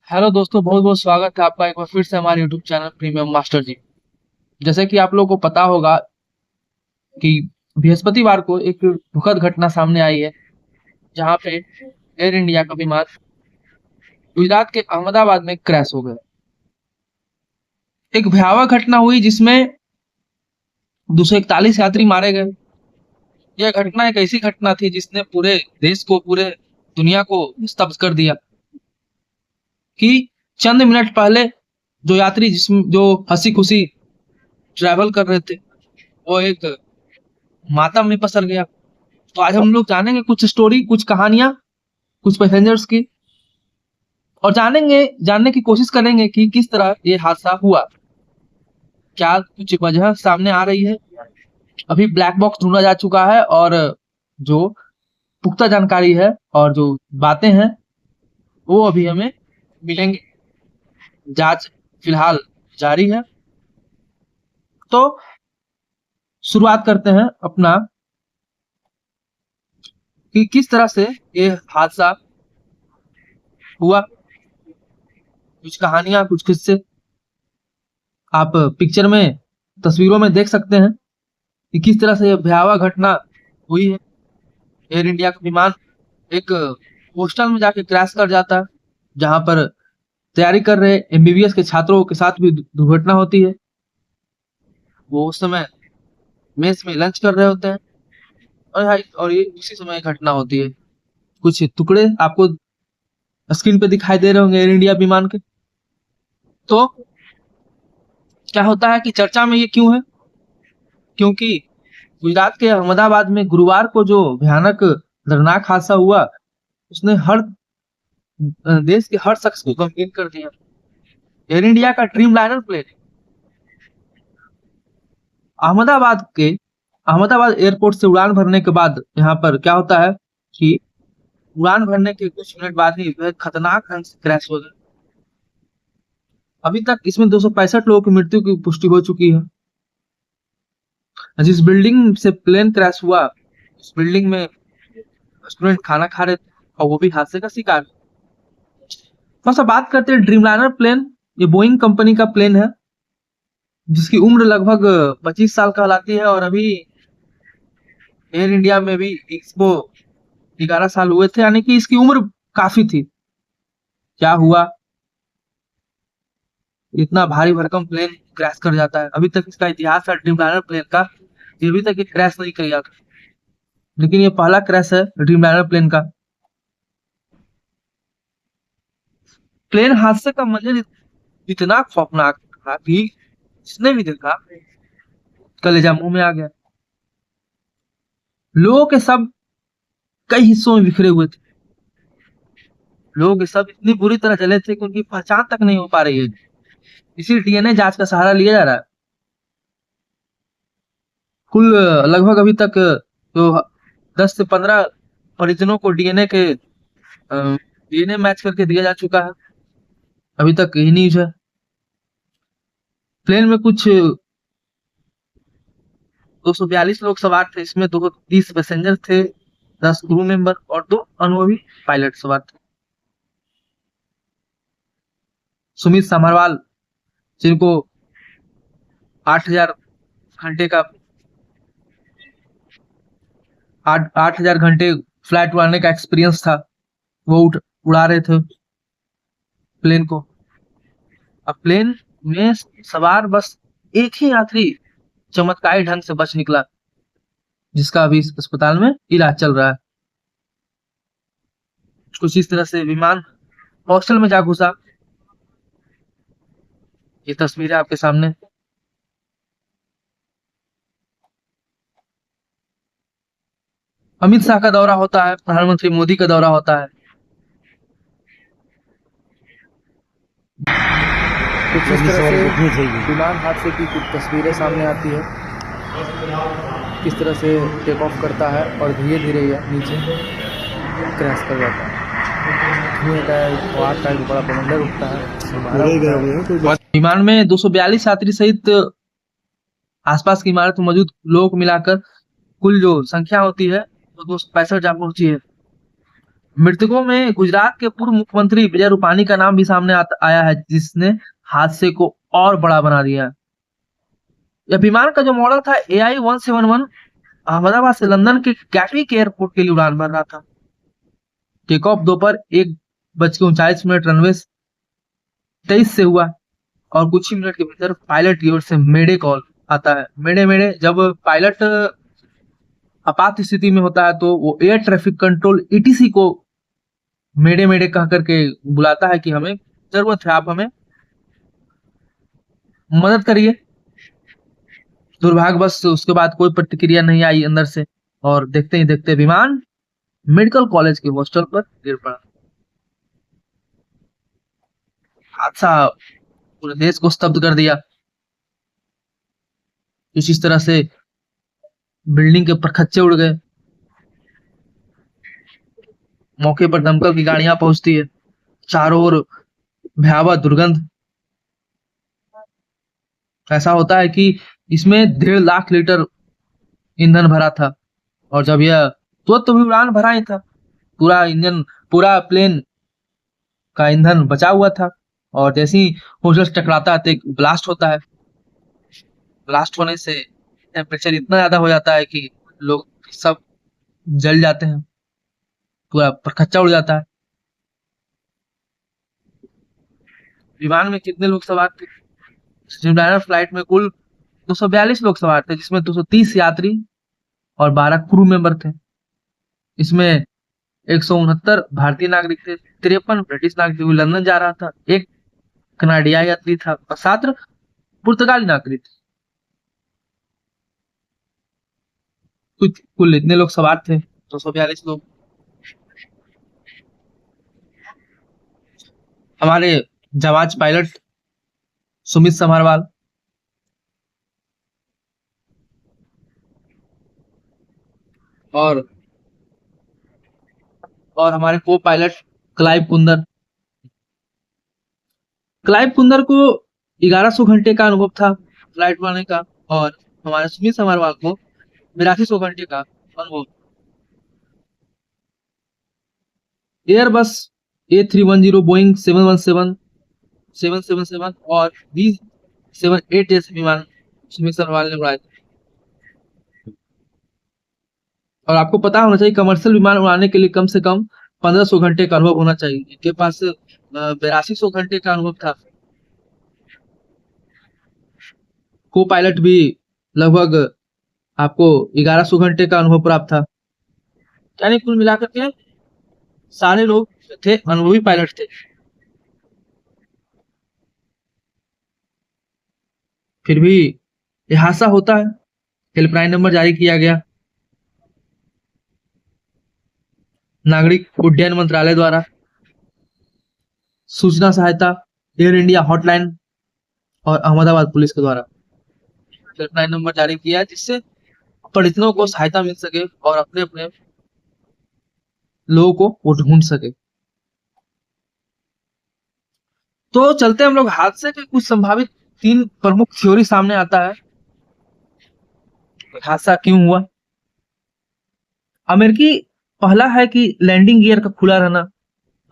Hello दोस्तों, बहुत बहुत स्वागत है आपका एक बार फिर से हमारे यूट्यूब चैनल प्रीमियम मास्टर जी। जैसे कि आप लोगों को पता होगा कि बृहस्पतिवार को एक दुखद घटना सामने आई है, जहां पे एयर इंडिया का विमान गुजरात के अहमदाबाद में क्रैश हो गया। एक भयावह घटना हुई जिसमें 241 यात्री मारे गए। यह घटना एक ऐसी घटना थी जिसने पूरे देश को, पूरे दुनिया को स्तब्ध कर दिया कि चंद मिनट पहले जो यात्री जिसमें जो हंसी खुशी ट्रैवल कर रहे थे, वो एक मातम में पसर गया। तो आज हम लोग जानेंगे कुछ स्टोरी, कुछ कहानियां, कुछ पैसेंजर्स की, और जानने की कोशिश करेंगे कि किस तरह ये हादसा हुआ। क्या कुछ वजह सामने आ रही है? अभी ब्लैक बॉक्स ढूंढा जा चुका है, और जो पुख्ता जानकारी है और जो बातें हैं वो अभी हमें मिलेंगे। जांच फिलहाल जारी है। तो शुरुआत करते हैं अपना कि किस तरह से ये हादसा हुआ। कुछ कहानियां, कुछ किस्से आप पिक्चर में, तस्वीरों में देख सकते हैं कि किस तरह से यह भयावह घटना हुई है। एयर इंडिया का विमान एक हॉस्टल में जाके क्रैश कर जाता है, जहां पर तैयारी कर रहे एमबीबीएस के छात्रों के साथ भी दुर्घटना होती है। वो उस समय मेस में लंच कर रहे होते हैं, और ये उसी समय घटना होती है। कुछ टुकड़े आपको स्क्रीन पे दिखाई दे रहे होंगे एयर इंडिया विमान के। तो क्या होता है कि चर्चा में ये क्यों है? क्योंकि गुजरात के अहमदाबाद में गुरुवार को जो भयानक दर्दनाक हादसा हुआ, उसने हर देश के हर शख्स को गमगीन कर दिया। एयर इंडिया का dreamliner plane Ahmedabad airport से उड़ान भरने के बाद यहाँ पर क्या होता है कि उड़ान भरने के कुछ मिनट बाद ही वह खतरनाक ढंग से क्रैश हो गया। अभी तक इसमें 265 लोगों की मृत्यु की पुष्टि हो चुकी है। जिस बिल्डिंग से प्लेन क्रैश हुआ, उस बिल्डिंग में स्टूडेंट खाना खा रहे थे, और वो भी हादसे का शिकार। बस अब बात करते हैं ड्रीमलाइनर प्लेन। ये बोइंग कंपनी का प्लेन है, जिसकी उम्र लगभग 25 साल कहलाती है, और अभी एयर इंडिया में भी इसको 11 साल हुए थे, यानी कि इसकी उम्र काफी थी। क्या हुआ, इतना भारी भरकम प्लेन क्रैश कर जाता है? अभी तक इसका इतिहास है ड्रीमलाइनर प्लेन का, ये अभी तक ये क्रैश नहीं किया, लेकिन ये पहला क्रैश है ड्रीमलाइनर प्लेन का। प्लेन हादसे का मंजर इतना खौफनाक था कि जिसने भी देखा कलेजा मुंह में आ गया। लोगों के सब कई हिस्सों में बिखरे हुए थे। लोगों के सब इतनी बुरी तरह जले थे कि उनकी पहचान तक नहीं हो पा रही है। इसी डीएनए जांच का सहारा लिया जा रहा है। कुल लगभग अभी तक जो 10 से 15 परिजनों को डीएनए मैच करके दिया जा चुका है। अभी तक यही न्यूज है। प्लेन में कुछ 242 लोग सवार थे, इसमें 230 पैसेंजर थे, 10 क्रू मेंबर और 2 अनुभवी पायलट सवार थे। सुमित समरवाल, जिनको 8000 घंटे का 8000 घंटे फ्लाइट उड़ाने का एक्सपीरियंस था, वो उड़ा रहे थे प्लेन को। अब प्लेन में सवार बस एक ही यात्री चमत्कारी ढंग से बच निकला, जिसका अभी अस्पताल में इलाज चल रहा है। कुछ इस तरह से विमान हॉस्टल में जा घुसा। ये तस्वीरें आपके सामने। अमित शाह का दौरा होता है, प्रधानमंत्री मोदी का दौरा होता है। कुछ इस तरह से विमान हादसे की कुछ तस्वीरें सामने आती है, किस तरह से टेक ऑफ करता है और धीरे धीरे यह नीचे क्रैश कर जाता है। धुएं का एक बड़ा बवंडर उठता है। विमान में 242 यात्री सहित आसपास की इमारत में मौजूद लोगों को मिलाकर कुल जो संख्या होती है वो 265 जा पहुंची है। मृतकों में गुजरात के पूर्व मुख्यमंत्री विजय रूपाणी का नाम भी सामने आया है, जिसने हादसे को और बड़ा बना दिया। यह विमान का जो मॉडल था AI-171 अहमदाबाद से लंदन के गैटविक एयरपोर्ट के लिए उड़ान भर रहा था। टेक ऑफ दोपहर 1:39 रनवे 23 से हुआ और कुछ ही मिनट के भीतर पायलट की ओर से मेडे कॉल आता है। मेडे मेडे, जब पायलट आपात स्थिति में होता है तो वो एयर ट्रैफिक कंट्रोल ETC को मेडे मेडे कह करके बुलाता है कि हमें जरूरत है, आप हमें मदद करिए। दुर्भाग्यवश उसके बाद कोई प्रतिक्रिया नहीं आई अंदर से, और देखते ही देखते विमान मेडिकल कॉलेज के हॉस्टल पर गिर पड़ा। हादसा पूरे देश को स्तब्ध कर दिया। इस तरह से बिल्डिंग के परखच्चे उड़ गए। मौके पर दमकल की गाड़ियां पहुंचती है। चारों ओर भयावह दुर्गंध। ऐसा होता है कि इसमें 1.5 लाख लीटर ईंधन भरा था, और जब यह तो भी उड़ान भरा ही था, पूरा इंजन, पूरा प्लेन का ईंधन बचा हुआ था। और जैसे ही होस्टल टकराता है तो एक ब्लास्ट होता है। ब्लास्ट होने से टेम्परेचर इतना ज्यादा हो जाता है कि लोग सब जल जाते हैं, पूरा परखच्चा उड़ जाता है। विमान में कितने लोग सवार थे? ड्रीमलाइनर फ्लाइट में कुल 242 लोग सवार थे, जिसमें 230 यात्री और 12 क्रू मेंबर थे। इसमें 169 भारतीय नागरिक थे, 53 ब्रिटिश नागरिक थे। लंदन जा रहा था, एक कनाडियाई यात्री था और 7 पुर्तगाली नागरिक थे। कुछ कुल इतने लोग सवार थे, 242 लोग। हमारे जवाज पायलट सुमित समरवाल और हमारे को pilot Clive Kunder. Clive Kunder को 1100 घंटे का अनुभव था फ्लाइट उड़ाने का, और हमारे सुमित समरवाल को 8200 घंटे का अनुभव। एयरबस A310, बोइंग 717, 777 और B78 जैसे विमान सुमित समरवाल ने उड़ाए थे। और आपको पता होना चाहिए, कमर्शियल विमान उड़ाने के लिए कम से कम 1500 घंटे का अनुभव होना चाहिए। इनके पास 8200 घंटे का अनुभव था। को पायलट भी लगभग आपको 1100 घंटे का अनुभव प्राप्त था। यानी कुल मिलाकर के सारे लोग थे अनुभवी पायलट थे। फिर भी यह हादसा होता है। हेल्पलाइन नंबर जारी किया गया नागरिक उड्डयन मंत्रालय द्वारा। सूचना सहायता एयर इंडिया हॉटलाइन और अहमदाबाद पुलिस के द्वारा हेल्पलाइन नंबर जारी किया, जिससे परिजनों को सहायता मिल सके और अपने अपने लोगों को वो ढूंढ सके। तो चलते हम लोग हादसे के कुछ संभावित 3 प्रमुख थ्योरी सामने आता है। हादसा क्यों हुआ? अमेरिकी पहला है कि लैंडिंग गियर का खुला रहना।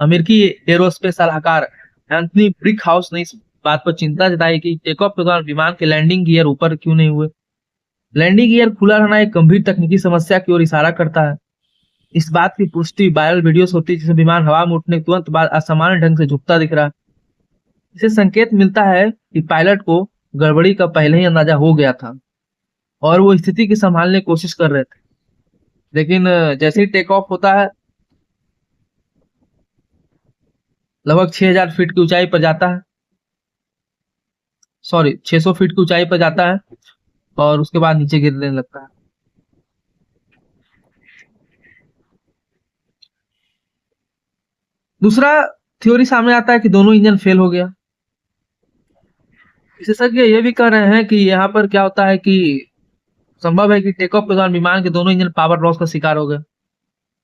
अमेरिकी एरोस्पेस सलाहकार एंथनी ब्रिक हाउस ने इस बात पर चिंता जताई कि टेक ऑफ के दौरान विमान के लैंडिंग गियर ऊपर क्यों नहीं हुए। लैंडिंग गियर खुला रहना एक गंभीर तकनीकी समस्या की ओर इशारा करता है। इस बात की पुष्टि वायरल वीडियोस होती है जिसमें विमान हवा में उठने के तुरंत बाद असामान्य ढंग से झुकता दिख रहा है। इससे संकेत मिलता है कि पायलट को गड़बड़ी का पहले ही अंदाजा हो गया था और वो स्थिति की संभालने की कोशिश कर रहे थे। लेकिन जैसे ही टेक ऑफ होता है, लगभग 6000 फीट की ऊंचाई पर जाता है, सॉरी 600 फीट की ऊंचाई पर जाता है और उसके बाद नीचे गिरने लगता है। दूसरा थ्योरी सामने आता है कि दोनों इंजन फेल हो गया। विशेषज्ञ ये भी कह रहे हैं कि यहाँ पर क्या होता है कि संभव है कि टेक ऑफ के दौरान विमान के दोनों इंजन पावर लॉस का शिकार हो गए।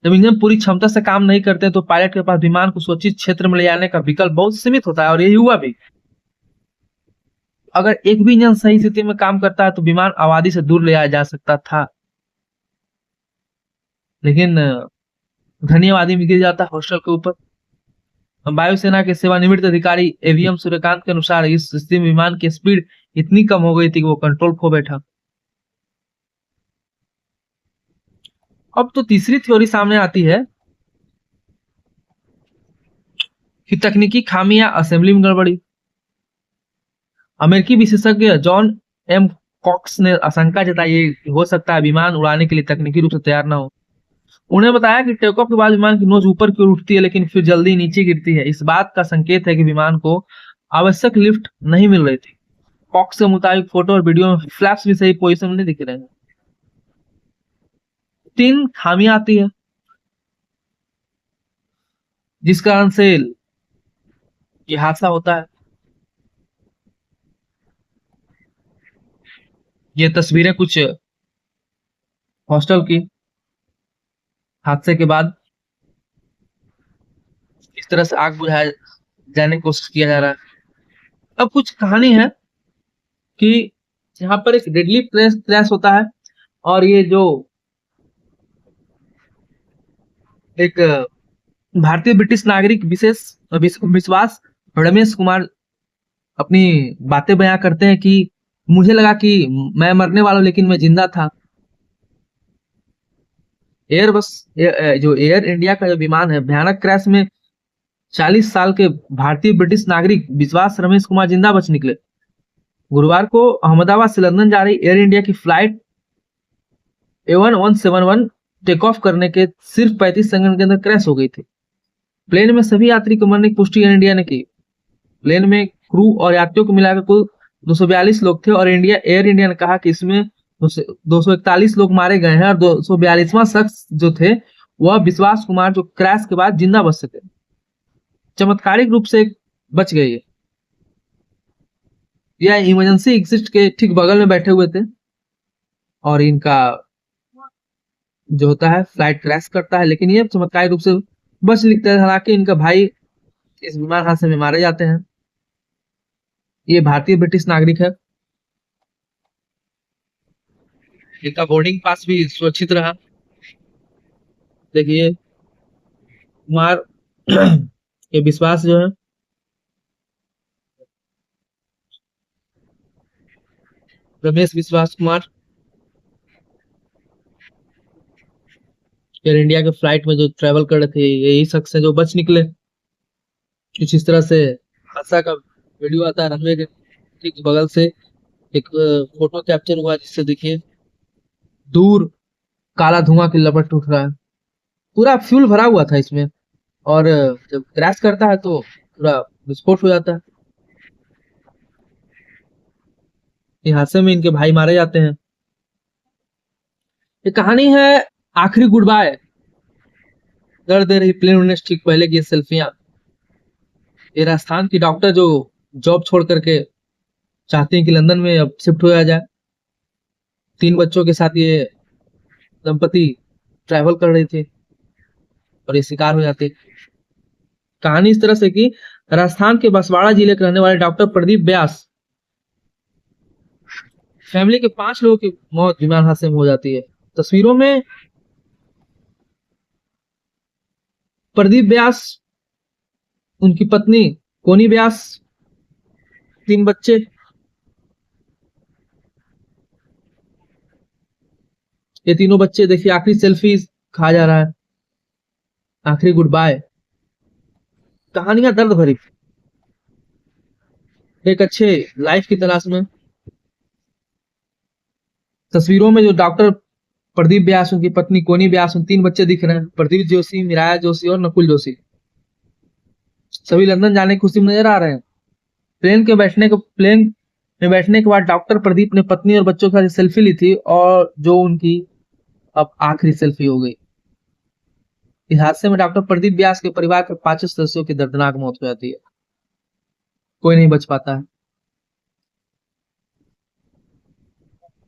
जब इंजन पूरी क्षमता से काम नहीं करते तो पायलट के पास विमान को सुरक्षित क्षेत्र में ले जाने का विकल्प बहुत सीमित होता है, और यही हुआ भी। अगर एक भी इंजन सही स्थिति में काम करता है तो विमान आबादी से दूर ले जाया जा सकता था। लेकिन धन्यवादी में गिर जाता है हॉस्टल के ऊपर। वायुसेना के सेवानिवृत्त अधिकारी एवीएम सूर्यकांत के अनुसार इस स्थिति में विमान की स्पीड इतनी कम हो गई थी कि वो कंट्रोल खो बैठा। अब तो तीसरी थ्योरी सामने आती है कि तकनीकी खामी या असेंबली में गड़बड़ी। अमेरिकी विशेषज्ञ जॉन एम कॉक्स ने आशंका जताई है कि हो सकता है विमान उड़ाने के लिए तकनीकी रूप से तैयार न हो। उन्हें बताया कि टेक ऑफ के बाद विमान की नोज ऊपर की ओर उठती है लेकिन फिर जल्दी नीचे गिरती है। इस बात का संकेत है कि विमान को आवश्यक लिफ्ट नहीं मिल रही थी। कॉक्स के मुताबिक फोटो और वीडियो में फ्लैप्स भी सही पोजीशन में नहीं दिख रहे हैं। 3 खामियां आती है जिस कारण से ये हादसा होता है। ये तस्वीरें कुछ हॉस्टल की हादसे के बाद इस तरह से आग बुझाया जाने की कोशिश किया जा रहा है। अब कुछ कहानी है कि यहाँ पर एक डेडली क्रैश होता है और ये जो एक भारतीय ब्रिटिश नागरिक विश्वास रमेश कुमार अपनी बातें बयां करते हैं कि मुझे लगा कि मैं मरने वाला हूं लेकिन मैं जिंदा था। जो एयर इंडिया का जो विमान है भयानक क्रैश में 40 साल के भारतीय ब्रिटिश नागरिक विश्वास रमेश कुमार जिंदा बच निकले। गुरुवार को अहमदाबाद से लंदन जा रही एयर इंडिया की फ्लाइट A1171 टेक ऑफ करने के सिर्फ 35 सेकंड के अंदर क्रैश हो गई थी। प्लेन में सभी यात्री को मरने की पुष्टि एयर इंडिया ने की। प्लेन में क्रू और यात्रियों को मिलाकर कुल 242 लोग थे और एयर इंडिया ने कहा कि इसमें 241 लोग मारे गए हैं और 242वां शख्स जो थे वह विश्वास कुमार जो क्रैश के बाद जिंदा बच सके, चमत्कारिक रूप से बच गए। यह इमरजेंसी एग्जिट के ठीक बगल में बैठे हुए थे और इनका जो होता है फ्लाइट क्रैश करता है लेकिन ये चमत्कारिक रूप से बच निकलते हैं। हालांकि इनका भाई इस विमान हादसे में मारे जाते हैं। ये भारतीय ब्रिटिश नागरिक है। इनका बोर्डिंग पास भी सुरक्षित रहा। देखिए कुमार ये विश्वास जो है रमेश विश्वास कुमार एयर इंडिया के फ्लाइट में जो ट्रेवल कर रहे थे यही शख्स है जो बच निकले। कुछ इस तरह से हादसा का वीडियो आता है। रनवे के ठीक बगल से एक फोटो कैप्चर हुआ जिससे देखिए दूर काला धुआं की लपट उठ रहा है। पूरा फ्यूल भरा हुआ था इसमें और जब क्रैश करता है तो पूरा विस्फोट हो जाता है। इस हादसे में इनके भाई मारे जाते हैं। ये कहानी है आखिरी गुड बाय। कर दे रही प्लेन उड़ने से ठीक पहले की सेल्फियां। ये राजस्थान की डॉक्टर जो जॉब छोड़ करके चाहती हैं कि लंदन में अब शिफ्ट हो जाए। 3 बच्चों के साथ ये दंपति ट्रैवल कर रही थी और ये शिकार हो जाते। कहानी इस तरह से कि राजस्थान के बसवाड़ा जिले के रहने वाले डॉक्टर प्रदीप व्यास फैमिली के 5 लोगों की मौत विमान हादसे में हो जाती है। तस्वीरों में प्रदीप व्यास, उनकी पत्नी कोनी व्यास, 3 बच्चे। ये तीनों बच्चे देखिए आखिरी सेल्फी खा जा रहा है। आखिरी गुड बाय। कहानियां दर्द भरी। एक अच्छे लाइफ की तलाश में। तस्वीरों में जो डॉक्टर प्रदीप व्यास, उनकी पत्नी कोनी व्यास, उन 3 बच्चे दिख रहे हैं, प्रदीप जोशी, मिराया जोशी और नकुल जोशी। सभी लंदन जाने की खुशी में नजर आ रहे हैं। प्लेन में बैठने के बाद डॉक्टर प्रदीप ने पत्नी और बच्चों के साथ सेल्फी ली थी और जो उनकी अब आखिरी सेल्फी हो गई। इस हादसे में डॉक्टर प्रदीप व्यास के परिवार के 5 सदस्यों की दर्दनाक मौत हो जाती है। कोई नहीं बच पाता है।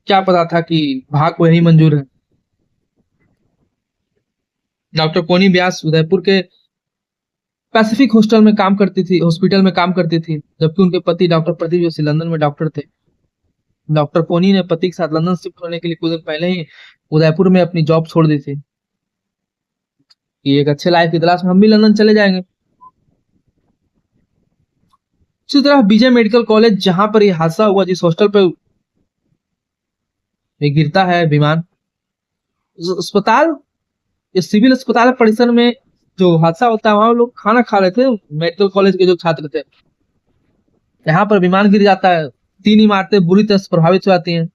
क्या पता था कि भाग को यही मंजूर है। डॉक्टर कोनी व्यास उदयपुर के पैसिफिक हॉस्पिटल में काम करती थी जबकि उनके पति डॉक्टर प्रदीप जोशी लंदन में डॉक्टर थे। डॉक्टर कोनी ने पति के साथ लंदन शिफ्ट होने के लिए कुछ दिन पहले ही उदयपुर में अपनी जॉब छोड़ दी थी। कि एक अच्छे लाइफ की तलाश में हम भी लंदन चले जाएंगे। इसी तरह विजय मेडिकल कॉलेज जहां पर ये हादसा हुआ, जिस हॉस्टल पे ये गिरता है विमान, उस अस्पताल, ये सिविल अस्पताल परिसर में जो हादसा होता है वहां लोग खाना खा रहे थे, मेडिकल कॉलेज के जो छात्र थे। यहाँ पर विमान गिर जाता है, 3 इमारतें बुरी तरह से प्रभावित हो जाती हैं।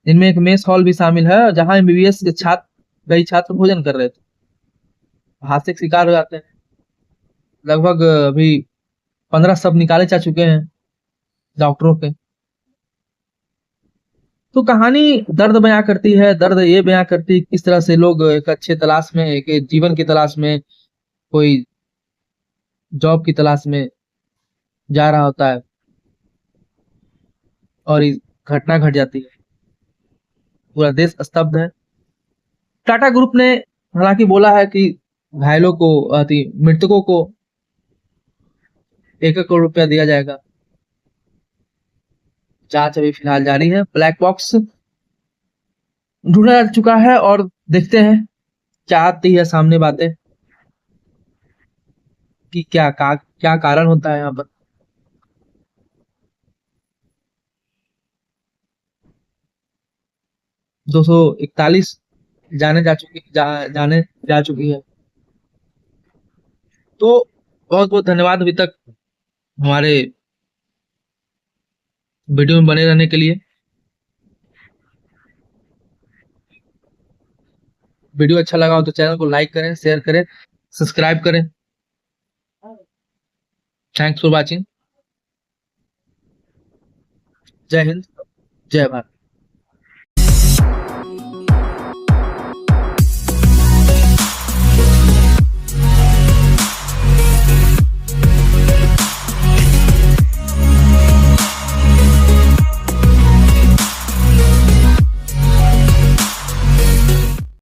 इनमें एक मेस हॉल भी शामिल है जहां एमबीबीएस के कई छात्र भोजन कर रहे थे, हादसे के शिकार हो जाते हैं। लगभग अभी 15 शव निकाले जा चुके हैं डॉक्टरों के। तो कहानी दर्द बयां करती है, दर्द ये बयां करती है किस तरह से लोग एक अच्छे तलाश में, एक जीवन की तलाश में, कोई जॉब की तलाश में जा रहा होता है और इस घटना घट जाती है, पूरा देश स्तब्ध है। टाटा ग्रुप ने हालांकि बोला है कि घायलों को, मृतकों को 1 करोड़ रुपया दिया जाएगा। जांच अभी फिलहाल जारी है। ब्लैक बॉक्स ढूंढा जा चुका है और देखते हैं क्या आती है सामने बातें, कि क्या कारण होता है यहाँ पर। 241 जाने जा चुकी है। तो बहुत बहुत धन्यवाद अभी तक हमारे वीडियो में बने रहने के लिए। वीडियो अच्छा लगा हो तो चैनल को लाइक करें, शेयर करें, सब्सक्राइब करें। Thanks for watching. जय हिंद, जय भारत।